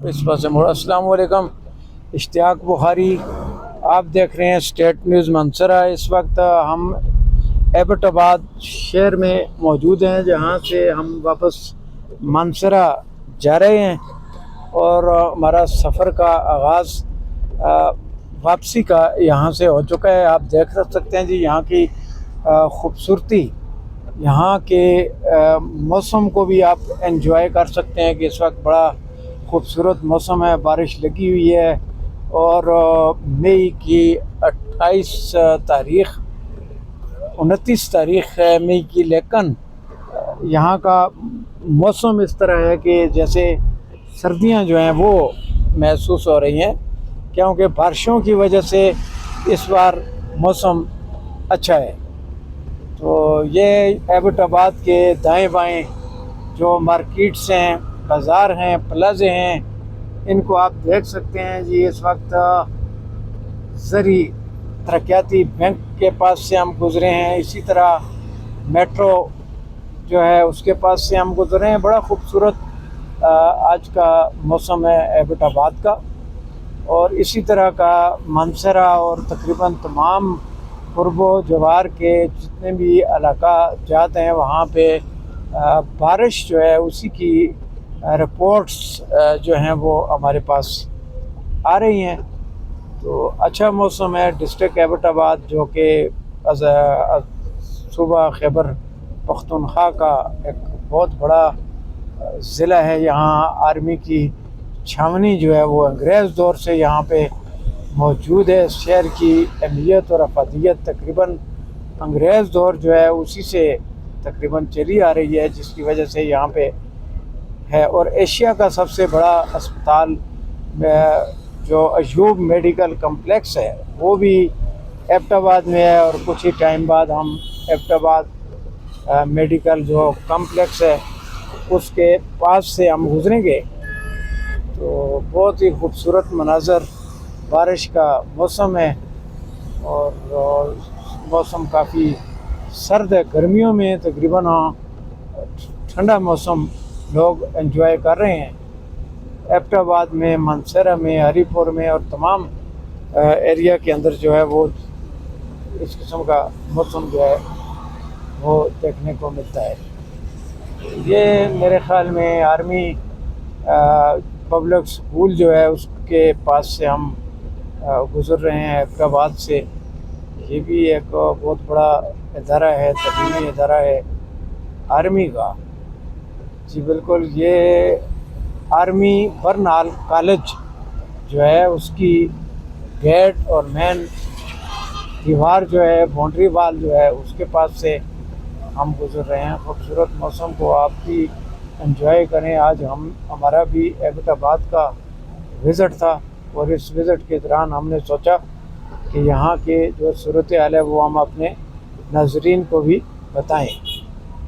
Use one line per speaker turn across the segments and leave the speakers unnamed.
اس پاس سے موڑ۔ السلام علیکم، اشتیاق بخاری، آپ دیکھ رہے ہیں اسٹیٹ نیوز منصرہ۔ اس وقت ہم ایبٹ آباد شہر میں موجود ہیں، جہاں سے ہم واپس منصرہ جا رہے ہیں اور ہمارا سفر کا آغاز واپسی کا یہاں سے ہو چکا ہے۔ آپ دیکھ سکتے ہیں جی یہاں کی خوبصورتی، یہاں کے موسم کو بھی آپ انجوائے کر سکتے ہیں کہ اس وقت بڑا خوبصورت موسم ہے، بارش لگی ہوئی ہے اور مئی کی 29 تاریخ ہے مئی کی، لیکن یہاں کا موسم اس طرح ہے کہ جیسے سردیاں جو ہیں وہ محسوس ہو رہی ہیں، کیونکہ بارشوں کی وجہ سے اس بار موسم اچھا ہے۔ تو یہ ایبٹ آباد کے دائیں بائیں جو مارکیٹس ہیں، بازار ہیں، پلازے ہیں، ان کو آپ دیکھ سکتے ہیں جی۔ اس وقت زرعی ترقیاتی بینک کے پاس سے ہم گزرے ہیں، اسی طرح میٹرو جو ہے اس کے پاس سے ہم گزرے ہیں۔ بڑا خوبصورت آج کا موسم ہے ایبٹ آباد کا، اور اسی طرح کا منصرہ اور تقریباً تمام قرب و جوار کے جتنے بھی علاقہ جات ہیں وہاں پہ بارش جو ہے اسی کی رپورٹس جو ہیں وہ ہمارے پاس آ رہی ہیں۔ تو اچھا موسم ہے۔ ڈسٹرکٹ ایبٹ آباد جو کہ صوبہ خیبر پختونخوا کا ایک بہت بڑا ضلع ہے، یہاں آرمی کی چھاونی جو ہے وہ انگریز دور سے یہاں پہ موجود ہے۔ اس شہر کی اہمیت اور افادیت تقریباً انگریز دور جو ہے اسی سے تقریباً چلی آ رہی ہے، جس کی وجہ سے یہاں پہ ہے۔ اور ایشیا کا سب سے بڑا اسپتال جو ایوب میڈیکل کمپلیکس ہے وہ بھی ایبٹ آباد میں ہے، اور کچھ ہی ٹائم بعد ہم ایبٹ آباد میڈیکل جو کمپلیکس ہے اس کے پاس سے ہم گزریں گے۔ تو بہت ہی خوبصورت مناظر، بارش کا موسم ہے اور موسم کافی سرد ہے۔ گرمیوں میں تقریباً ٹھنڈا موسم لوگ انجوائے کر رہے ہیں۔ ایبٹ آباد میں، منصرہ میں، ہری پور میں اور تمام ایریا کے اندر جو ہے وہ اس قسم کا موسم جو ہے وہ دیکھنے کو ملتا ہے۔ یہ میرے خیال میں آرمی پبلک سکول جو ہے اس کے پاس سے ہم گزر رہے ہیں ایبٹ آباد سے۔ یہ بھی ایک بہت بڑا ادارہ ہے، تعلیمی ادارہ ہے آرمی کا جی بالکل۔ یہ آرمی برنال کالج جو ہے اس کی گیٹ اور مین دیوار جو ہے، باؤنڈری وال جو ہے اس کے پاس سے ہم گزر رہے ہیں۔ خوبصورت موسم کو آپ بھی انجوائے کریں۔ آج ہمارا بھی ایبٹ آباد کا وزٹ تھا، اور اس وزٹ کے دوران ہم نے سوچا کہ یہاں کے جو صورتحال ہے وہ ہم اپنے ناظرین کو بھی بتائیں۔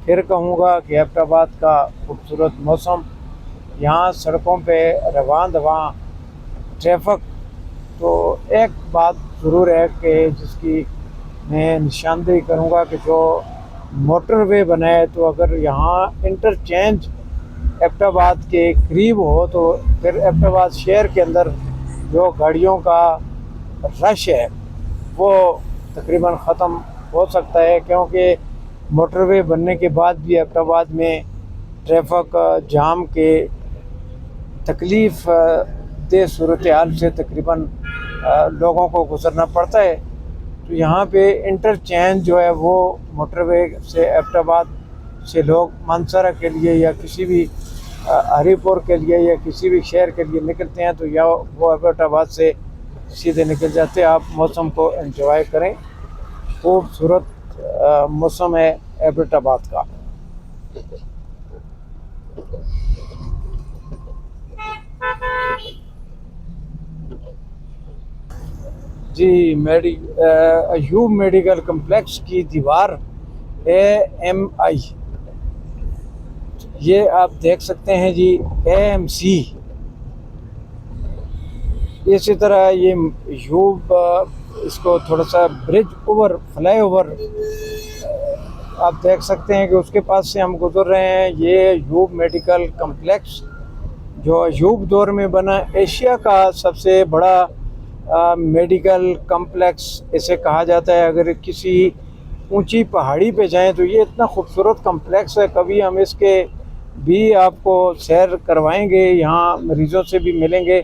پھر کہوں گا کہ ایبٹ آباد کا خوبصورت موسم، یہاں سڑکوں پہ رواں دواں ٹریفک، تو ایک بات ضرور ہے کہ جس کی میں نشاندہی کروں گا کہ جو موٹر وے بنا ہے، تو اگر یہاں انٹرچینج ایبٹ آباد کے قریب ہو تو پھر ایبٹ آباد شہر کے اندر جو گاڑیوں کا رش ہے وہ تقریباً ختم ہو سکتا ہے، کیونکہ موٹر وے بننے کے بعد بھی ایبٹ آباد میں ٹریفک جام کے تکلیف دہ صورتحال سے تقریباً لوگوں کو گزرنا پڑتا ہے۔ تو یہاں پہ انٹرچینج جو ہے وہ موٹر وے سے ایبٹ آباد سے لوگ منصرہ کے لیے یا کسی بھی ہری پور کے لیے یا کسی بھی شہر کے لیے نکلتے ہیں، تو یا وہ ایبٹ آباد سے سیدھے نکل جاتے ہیں۔ آپ موسم کو انجوائے کریں، خوبصورت موسم ہے ایبٹ آباد کا۔ جی ایوب میڈیکل کمپلیکس کی دیوار AMI، یہ آپ دیکھ سکتے ہیں جی AMC۔ اسی طرح یہ ایوب، اس کو تھوڑا سا برج اوور، فلائی اوور آپ دیکھ سکتے ہیں کہ اس کے پاس سے ہم گزر رہے ہیں۔ یہ ایوب میڈیکل کمپلیکس جو ایوب دور میں بنا ایشیا کا سب سے بڑا میڈیکل کمپلیکس اسے کہا جاتا ہے۔ اگر کسی اونچی پہاڑی پہ جائیں تو یہ اتنا خوبصورت کمپلیکس ہے، کبھی ہم اس کے بھی آپ کو سیر کروائیں گے، یہاں مریضوں سے بھی ملیں گے۔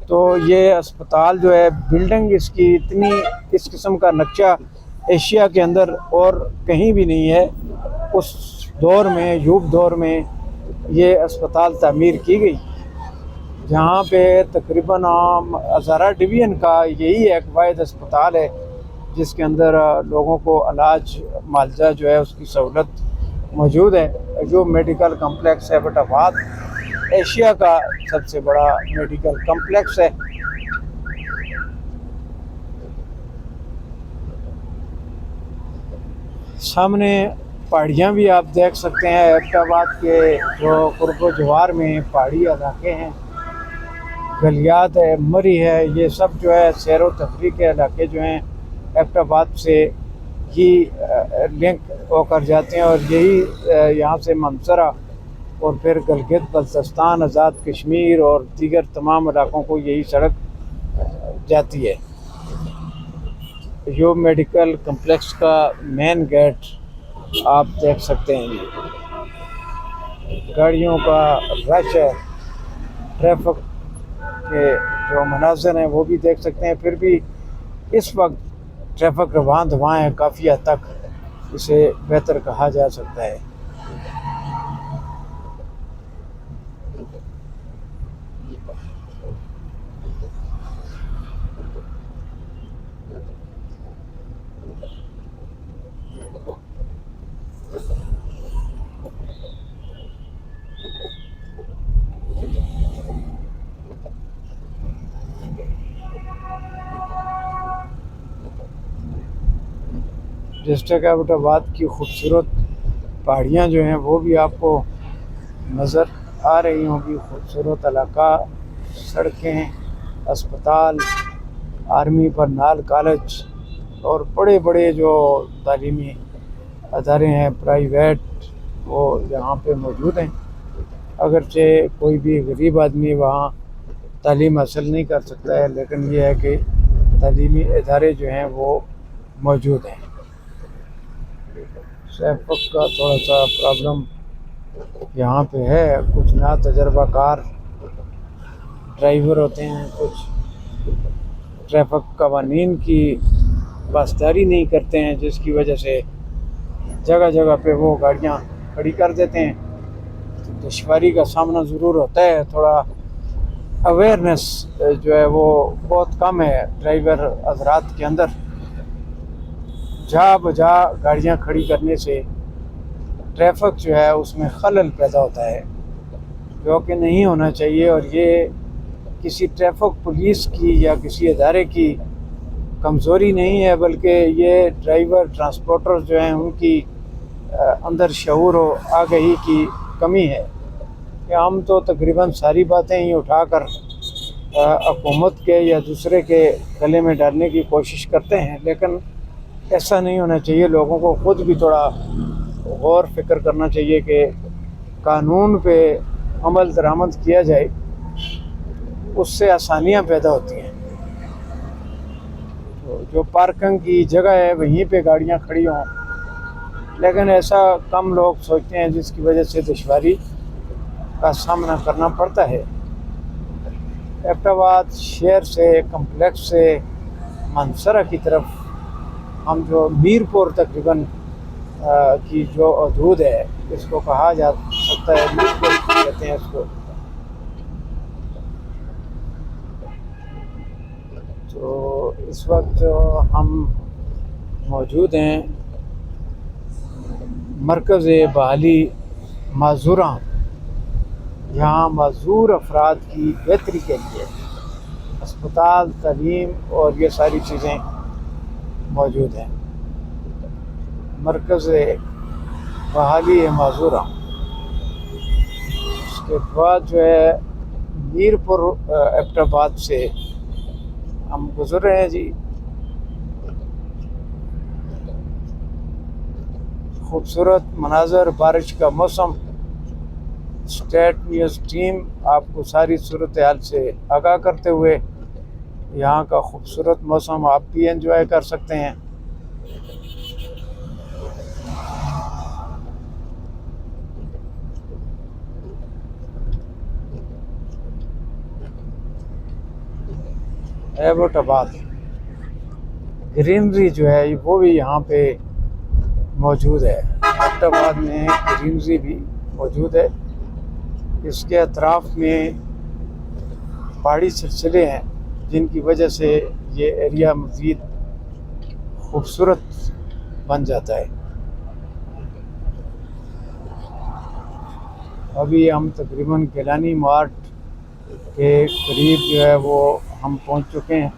تو یہ اسپتال جو ہے، بلڈنگ اس کی اتنی اس قسم کا نقشہ ایشیا کے اندر اور کہیں بھی نہیں ہے۔ اس دور میں، ایوب دور میں یہ اسپتال تعمیر کی گئی، جہاں پہ تقریباً ہزارہ ڈویژن کا یہی ایک واحد اسپتال ہے جس کے اندر لوگوں کو علاج معالجہ جو ہے اس کی سہولت موجود ہے۔ جو میڈیکل کمپلیکس ہے ایبٹ آباد ایشیا کا سب سے بڑا میڈیکل کمپلیکس ہے۔ سامنے پہاڑیاں بھی آپ دیکھ سکتے ہیں، ایبٹ آباد کے جو قرب و جوار میں پہاڑی علاقے ہیں، گلیات ہے، مری ہے، یہ سب جو ہے سیر و تفریح کے علاقے جو ہیں ایبٹ آباد سے ہی لنک ہو کر جاتے ہیں، اور یہی یہاں سے منصرہ اور پھر گلگت بلتستان، آزاد کشمیر اور دیگر تمام علاقوں کو یہی سڑک جاتی ہے۔ ایوب میڈیکل کمپلیکس کا مین گیٹ آپ دیکھ سکتے ہیں، گاڑیوں کا رش ہے، ٹریفک کے جو مناظر ہیں وہ بھی دیکھ سکتے ہیں۔ پھر بھی اس وقت ٹریفک رواں دواں ہے، کافی حد تک اسے بہتر کہا جا سکتا ہے۔ ڈسٹرکٹ ایبٹ آباد کی خوبصورت پہاڑیاں جو ہیں وہ بھی آپ کو نظر آ رہی ہوں گی، خوبصورت علاقہ، سڑکیں، اسپتال، آرمی برنال کالج اور بڑے بڑے جو تعلیمی ادارے ہیں پرائیویٹ، وہ یہاں پہ موجود ہیں۔ اگرچہ کوئی بھی غریب آدمی وہاں تعلیم حاصل نہیں کر سکتا ہے، لیکن یہ ہے کہ تعلیمی ادارے جو ہیں وہ موجود ہیں۔ ٹریفک کا تھوڑا سا پرابلم یہاں پہ ہے، کچھ نا تجربہ کار ڈرائیور ہوتے ہیں، کچھ ٹریفک قوانین کی پاسداری نہیں کرتے ہیں، جس کی وجہ سے جگہ جگہ پہ وہ گاڑیاں کھڑی کر دیتے ہیں۔ دشواری کا سامنا ضرور ہوتا ہے، تھوڑا اویئرنیس جو ہے وہ بہت کم ہے ڈرائیور حضرات کے اندر۔ جا بجا گاڑیاں کھڑی کرنے سے ٹریفک جو ہے اس میں خلل پیدا ہوتا ہے، جو کہ نہیں ہونا چاہیے، اور یہ کسی ٹریفک پولیس کی یا کسی ادارے کی کمزوری نہیں ہے، بلکہ یہ ڈرائیور ٹرانسپورٹر جو ہیں ان کی اندر شعور و آگہی کی کمی ہے کہ ہم تو تقریباً ساری باتیں ہی اٹھا کر حکومت کے یا دوسرے کے گلے میں ڈالنے کی کوشش کرتے ہیں، لیکن ایسا نہیں ہونا چاہیے۔ لوگوں کو خود بھی تھوڑا غور فکر کرنا چاہیے کہ قانون پہ عمل درآمد کیا جائے، اس سے آسانیاں پیدا ہوتی ہیں۔ تو جو پارکنگ کی جگہ ہے وہیں پہ گاڑیاں کھڑی ہوں، لیکن ایسا کم لوگ سوچتے ہیں، جس کی وجہ سے دشواری کا سامنا کرنا پڑتا ہے۔ ایبٹ آباد شہر سے، کمپلیکس سے منصرہ کی طرف ہم جو میر پور تقریباً کی جو حدود ہے، اس کو کہا جا سکتا ہے، میر پور کہتے ہیں اس کو۔ تو اس وقت ہم موجود ہیں مرکز بحالی معذوراں، یہاں معذور افراد کی بہتری کے لیے اسپتال، تعلیم اور یہ ساری چیزیں موجود ہیں۔ مرکز بحالی معذوراں، اس کے بعد جو ہے میر پور ایبٹ آباد سے ہم گزر رہے ہیں جی۔ خوبصورت مناظر، بارش کا موسم، اسٹیٹ نیوز ٹیم آپ کو ساری صورتحال سے آگاہ کرتے ہوئے یہاں کا خوبصورت موسم آپ بھی انجوائے کر سکتے ہیں۔ ایبٹ آباد گرینری جو ہے وہ بھی یہاں پہ موجود ہے، ایبٹ آباد میں گرینری بھی موجود ہے۔ اس کے اطراف میں پہاڑی سلسلے ہیں جن کی وجہ سے یہ ایریا مزید خوبصورت بن جاتا ہے۔ ابھی ہم تقریباً گیلانی مارٹ کے قریب جو ہے وہ ہم پہنچ چکے ہیں۔